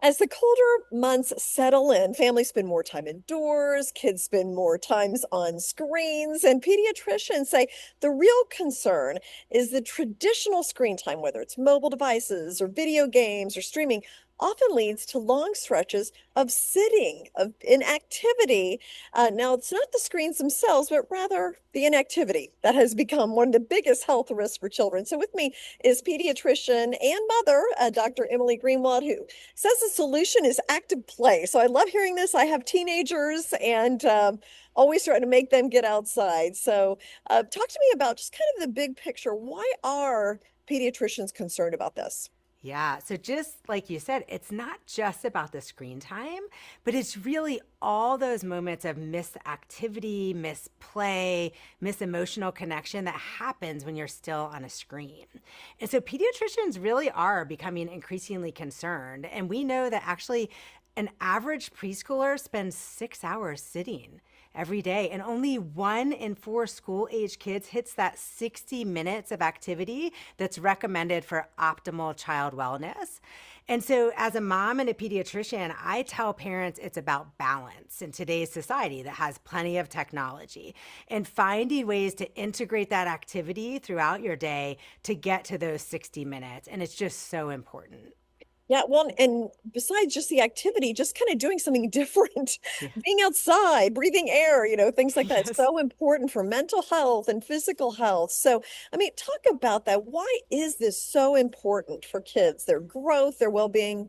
As the colder months settle in, families spend more time indoors, kids spend more times on screens, and pediatricians say the real concern is the traditional screen time, whether it's mobile devices or video games or streaming, often leads to long stretches of sitting, of inactivity. Now, it's not the screens themselves, but rather the inactivity that has become one of the biggest health risks for children. So, with me is pediatrician and mother, Dr. Emily Greenwald, who says the solution is active play. So I love hearing this. I have teenagers and always trying to make them get outside. So talk to me about just kind of the big picture. Why are pediatricians concerned about this? Yeah. So just like you said, it's not just about the screen time, but it's really all those moments of missed activity, missed play, missed emotional connection that happens when you're still on a screen. And so pediatricians really are becoming increasingly concerned. And we know that actually an average preschooler spends 6 hours sitting every day, and only 1 in 4 school age kids hits that 60 minutes of activity that's recommended for optimal child wellness. And so, as a mom and a pediatrician, I tell parents it's about balance in today's society that has plenty of technology and finding ways to integrate that activity throughout your day to get to those 60 minutes. And it's just so important. Yeah, well, and besides just the activity, just kind of doing something different, Yeah. being outside, breathing air, things like that. It's Yes. so important for mental health and physical health. So, I mean, talk about that. Why is this so important for kids, their growth, their well-being?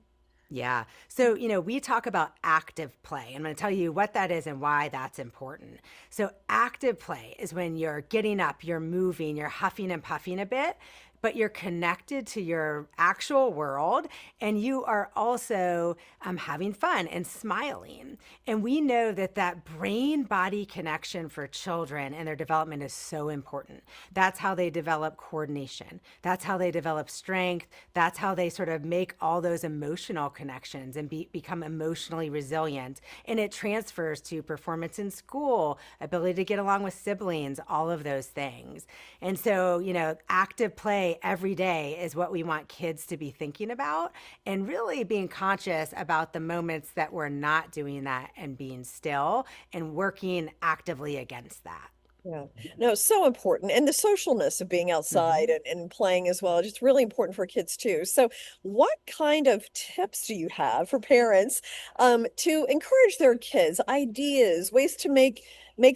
Yeah. So, we talk about active play. I'm going to tell you what that is and why that's important. So, active play is when you're getting up, you're moving, you're huffing and puffing a bit, but you're connected to your actual world and you are also having fun and smiling. And we know that that brain body connection for children and their development is so important. That's how they develop coordination, that's how they develop strength, that's how they sort of make all those emotional connections and become emotionally resilient. And it transfers to performance in school, ability to get along with siblings, all of those things. And so, active play every day is what we want kids to be thinking about and really being conscious about the moments that we're not doing that and being still and working actively against that. Yeah. No, so important. And the socialness of being outside Mm-hmm. and playing as well, just really important for kids too. So, what kind of tips do you have for parents to encourage their kids, ideas, ways to make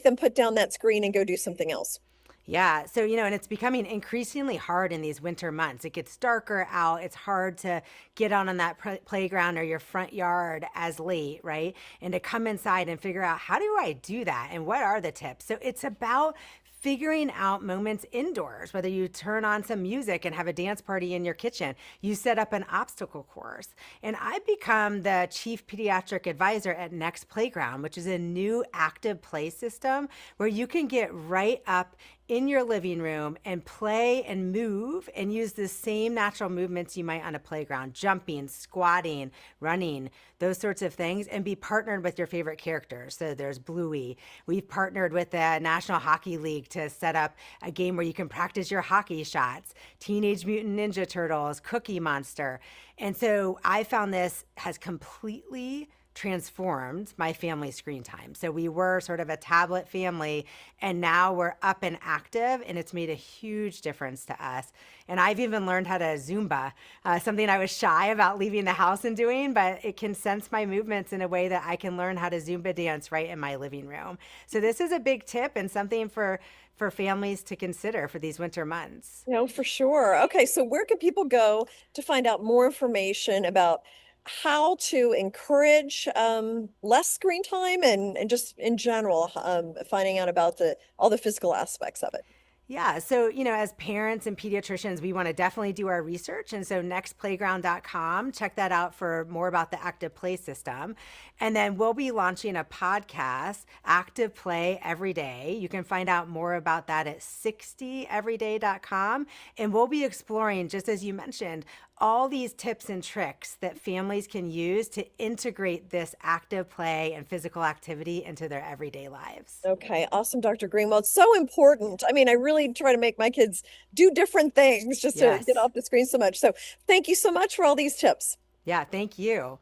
them put down that screen and go do something else? Yeah. So, and it's becoming increasingly hard in these winter months. It gets darker out. It's hard to get on that playground or your front yard as late, right? And to come inside and figure out how do I do that and what are the tips? So, it's about figuring out moments indoors, whether you turn on some music and have a dance party in your kitchen, you set up an obstacle course. And I've become the chief pediatric advisor at Nex Playground, which is a new active play system where you can get right up in your living room and play and move and use the same natural movements you might on a playground, jumping, squatting, running, those sorts of things, and be partnered with your favorite characters. So there's Bluey. We've partnered with the National Hockey League to set up a game where you can practice your hockey shots, Teenage Mutant Ninja Turtles, Cookie Monster. And so I found this has completely transformed my family screen time. So we were sort of a tablet family, and now we're up and active, and it's made a huge difference to us. And I've even learned how to Zumba, something I was shy about leaving the house and doing, but it can sense my movements in a way that I can learn how to Zumba dance right in my living room. So this is a big tip and something for families to consider for these winter months. For sure. Okay, so where can people go to find out more information about how to encourage less screen time and just in general finding out about the all the physical aspects of it? Yeah. So, as parents and pediatricians, we want to definitely do our research. And so, nextplayground.com, check that out for more about the active play system. And then we'll be launching a podcast, Active Play Every Day. You can find out more about that at 60everyday.com. And we'll be exploring, just as you mentioned, all these tips and tricks that families can use to integrate this active play and physical activity into their everyday lives. Okay, awesome, Dr. Greenwald. So important. I mean, I really try to make my kids do different things just to get Yes. off the screen so much. So thank you so much for all these tips. Yeah. Thank you.